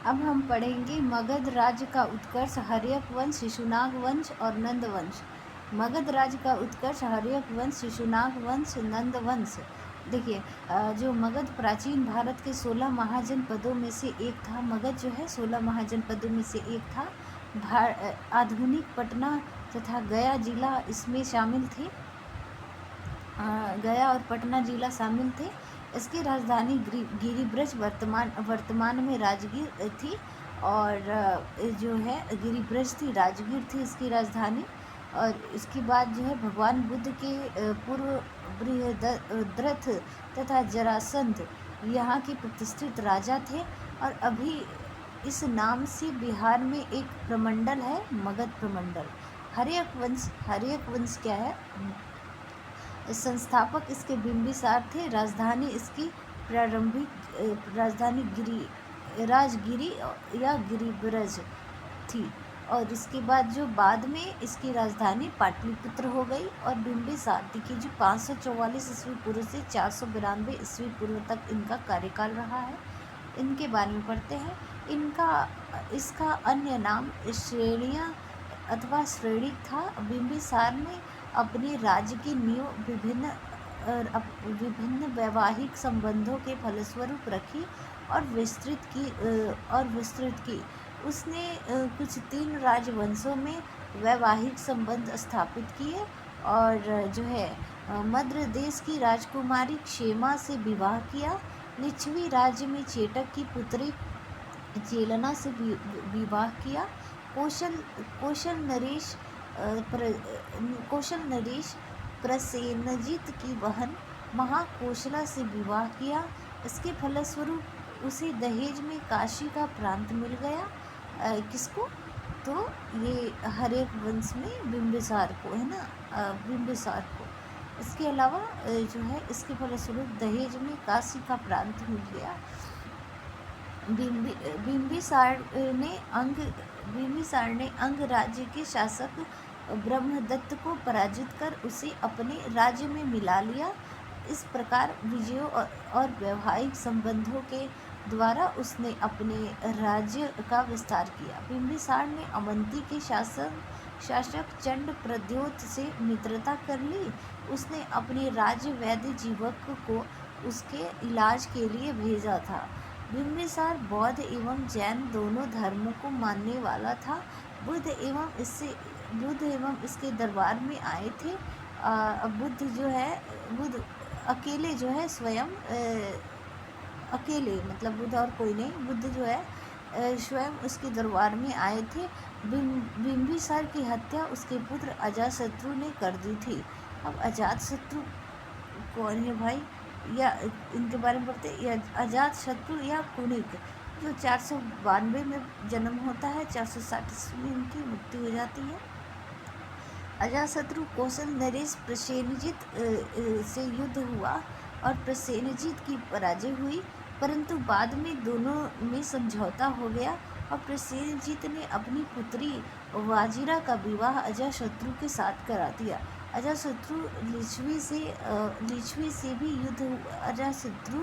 अब हम पढ़ेंगे मगध राज्य का उत्कर्ष, हर्यक वंश, शिशुनाग वंश और नंद वंश। मगध राज्य का उत्कर्ष, हर्यक वंश, शिशुनाग वंश, नंद वंश। देखिए, जो मगध प्राचीन भारत के 16 महाजनपदों में से एक था। मगध जो है 16 महाजनपदों में से एक था। आधुनिक पटना तथा गया जिला इसमें शामिल थे। गया और पटना जिला शामिल थे। इसकी राजधानी गिरिब्रज वर्तमान में राजगीर थी, और जो है गिरिब्रज थी, राजगीर थी इसकी राजधानी। और इसके बाद जो है भगवान बुद्ध के पूर्व बृहद्रथ तथा जरासंध यहाँ के प्रतिष्ठित राजा थे। और अभी इस नाम से बिहार में एक प्रमंडल है, मगध प्रमंडल। हर्यक वंश क्या है? संस्थापक इसके बिंबिसार थे। राजधानी इसकी प्रारंभिक राजधानी राजगिरी या गिरिब्रज थी। और इसके बाद जो बाद में इसकी राजधानी पाटलिपुत्र हो गई। और बिंबिसार देखिए जो 544 ईस्वी पूर्व से 492 ईस्वी पूर्व तक इनका कार्यकाल रहा है। इनके बारे में पढ़ते हैं। इसका अन्य नाम श्रेणियाँ अथवा श्रेणी था। बिंबिसार ने अपने राज्य की नींव विभिन्न वैवाहिक संबंधों के फलस्वरूप रखी और विस्तृत की। उसने कुछ 3 राजवंशों में वैवाहिक संबंध स्थापित किए। और जो है मद्र देश की राजकुमारी क्षेमा से विवाह किया। लिच्छवी राज्य में चेटक की पुत्री चेलना से विवाह किया। कौशल नरेश प्रसेनजित की बहन महाकोशला से विवाह किया। इसके फलस्वरूप उसे दहेज में काशी का प्रांत मिल गया। किसको? तो ये हर्यक वंश में बिंबिसार को, है ना, बिंबिसार को। इसके अलावा जो है इसके फलस्वरूप दहेज में काशी का प्रांत मिल गया। बिंबिसार ने अंग राज्य के शासक ब्रह्मदत्त को पराजित कर उसे अपने राज्य में मिला लिया। इस प्रकार विजयों और वैवाहिक संबंधों के द्वारा उसने अपने राज्य का विस्तार किया। बिंबिसार ने अवंती के शासक चंड प्रद्योत से मित्रता कर ली। उसने अपने राज्य वैद्य जीवक को उसके इलाज के लिए भेजा था। बिंबिसार बौद्ध एवं जैन दोनों धर्मों को मानने वाला था। बुद्ध एवं इसके दरबार में आए थे। बुद्ध अकेले जो है स्वयं अकेले, मतलब बुद्ध और कोई नहीं, बुद्ध जो है स्वयं उसके दरबार में आए थे। बिंबिसार की हत्या उसके पुत्र अजातशत्रु ने कर दी थी। अब अजातशत्रु कौन है भाई, या इनके बारे में पढ़ते हैं। अजातशत्रु या कुणिक, जो 492 में जन्म होता है, 460 ईस्वी में इनकी मृत्यु हो जाती है। अजातशत्रु कौशल नरेश प्रसेनजित से युद्ध हुआ और प्रसेनजित की पराजय हुई, परंतु बाद में दोनों में समझौता हो गया और प्रसेनजित ने अपनी पुत्री वाजिरा का विवाह अजातशत्रु के साथ करा दिया। अजातशत्रु लिच्छवी से भी युद्ध हुआ। अजातशत्रु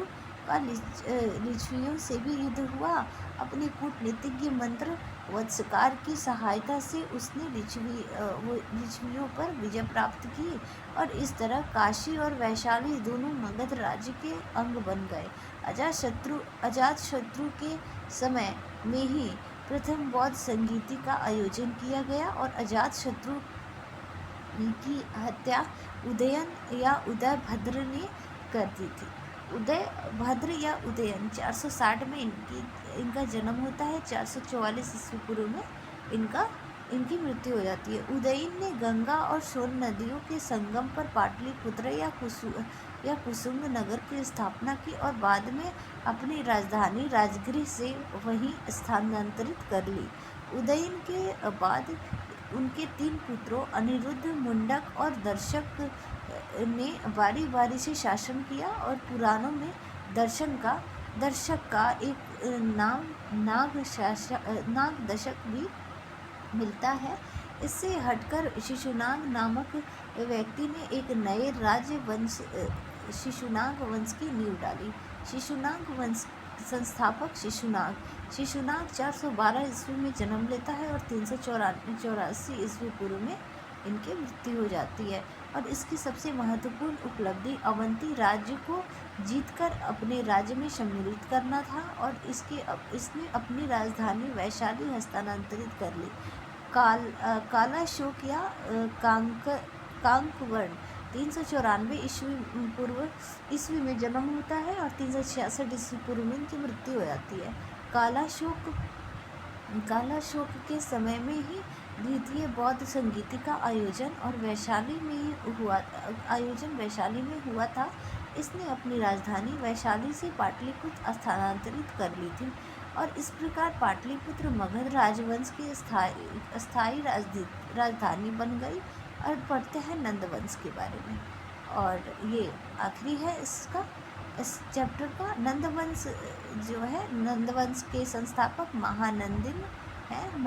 का लिच्छवियों से भी युद्ध हुआ। अपने कूटनीतिज्ञ मंत्र वत्सकार की सहायता से उसने लिच्छवियों पर विजय प्राप्त की, और इस तरह काशी और वैशाली दोनों मगध राज्य के अंग बन गए। अजातशत्रु के समय में ही प्रथम बौद्ध संगीति का आयोजन किया गया, और अजातशत्रु की हत्या उदयन या उदयभद्र ने कर दी थी। उदयभद्र या उदयन 460 में इनका जन्म होता है। 444 ईस्वी पूर्व में इनकी मृत्यु हो जाती है। उदयन ने गंगा और सोन नदियों के संगम पर पाटलिपुत्र या कुसुम नगर की स्थापना की, और बाद में अपनी राजधानी राजगृह से वहीं स्थानांतरित कर ली। उदयन के बाद उनके 3 पुत्रों अनिरुद्ध, मुंडक और दर्शक ने बारी बारी से शासन किया। और पुराणों में दर्शक का एक नाम नागदशक भी मिलता है। इससे हटकर शिशुनाग नामक व्यक्ति ने एक नए राज्य वंश शिशुनाग वंश की नींव डाली। शिशुनाग वंश संस्थापक शिशुनाग 412 ईस्वी में जन्म लेता है और 384 ईस्वी पूर्व में इनकी मृत्यु हो जाती है। और इसकी सबसे महत्वपूर्ण उपलब्धि अवंती राज्य को जीतकर अपने राज्य में सम्मिलित करना था और इसने अपनी राजधानी वैशाली हस्तांतरित कर ली। कालाशोक या कांकवर्ण 394 ईस्वी में जन्म होता है और 366 ईस्वी पूर्व में इनकी मृत्यु हो जाती है। कालाशोक के समय में ही द्वितीय बौद्ध संगीति का आयोजन वैशाली में हुआ था। इसने अपनी राजधानी वैशाली से पाटलिपुत्र स्थानांतरित कर ली थी और इस प्रकार पाटलिपुत्र मगध राजवंश की स्थायी राजधानी बन गई। और पढ़ते हैं नंदवंश के बारे में, और ये आखिरी है इस चैप्टर का। नंदवंश जो है, नंदवंश के संस्थापक महानंदिन है।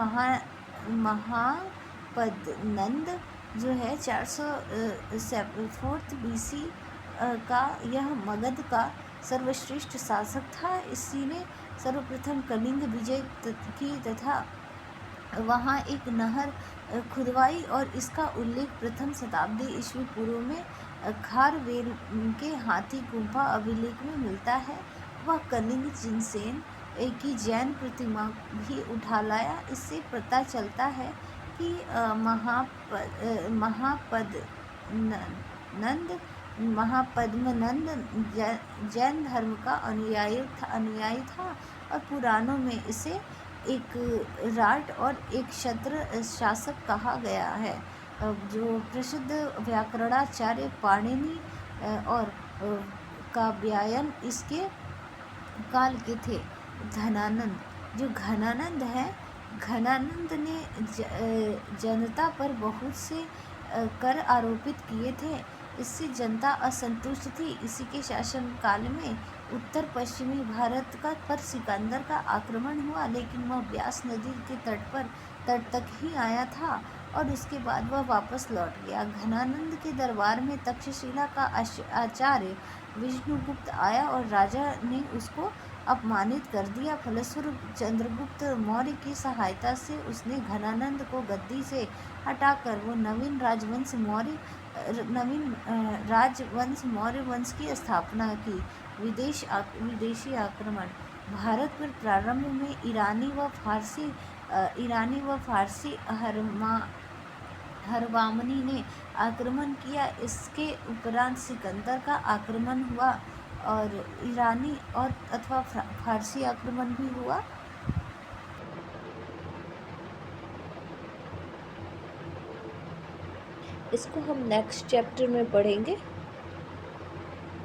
महापदनंद जो है 404 BC का यह मगध का सर्वश्रेष्ठ शासक था। इसी ने सर्वप्रथम कलिंग विजय की तथा वहाँ एक नहर खुदवाई और इसका उल्लेख प्रथम शताब्दी ईस्वी पूर्व में खारवेल के हाथी गुफा अभिलेख में मिलता है। वह कलिंग जिनसेन की जैन प्रतिमा भी उठा लाया। इससे पता चलता है कि महापद्मनंद जैन धर्म का अनुयायी था और पुराणों में इसे एक राट और एक क्षत्र शासक कहा गया है। जो प्रसिद्ध व्याकरणाचार्य पाणिनि और काव्यायन इसके काल के थे। घनानंद है, घनानंद ने जनता पर बहुत से कर आरोपित किए थे। इससे जनता असंतुष्ट थी। इसी के शासनकाल में उत्तर पश्चिमी भारत पर सिकंदर का आक्रमण हुआ, लेकिन वह ब्यास नदी के तट तक ही आया था और उसके बाद वह वापस लौट गया। घनानंद के दरबार में तक्षशिला का आचार्य विष्णुगुप्त आया और राजा ने उसको अपमानित कर दिया। फलस्वरूप चंद्रगुप्त मौर्य की सहायता से उसने घनानंद को गद्दी से हटाकर वो नवीन राजवंश मौर्य वंश की स्थापना की। विदेशी आक्रमण। भारत पर प्रारंभ में ईरानी व फारसी हरवामनी ने आक्रमण किया। इसके उपरांत सिकंदर का आक्रमण हुआ और ईरानी और अथवा फारसी आक्रमण भी हुआ। इसको हम नेक्स्ट चैप्टर में पढ़ेंगे।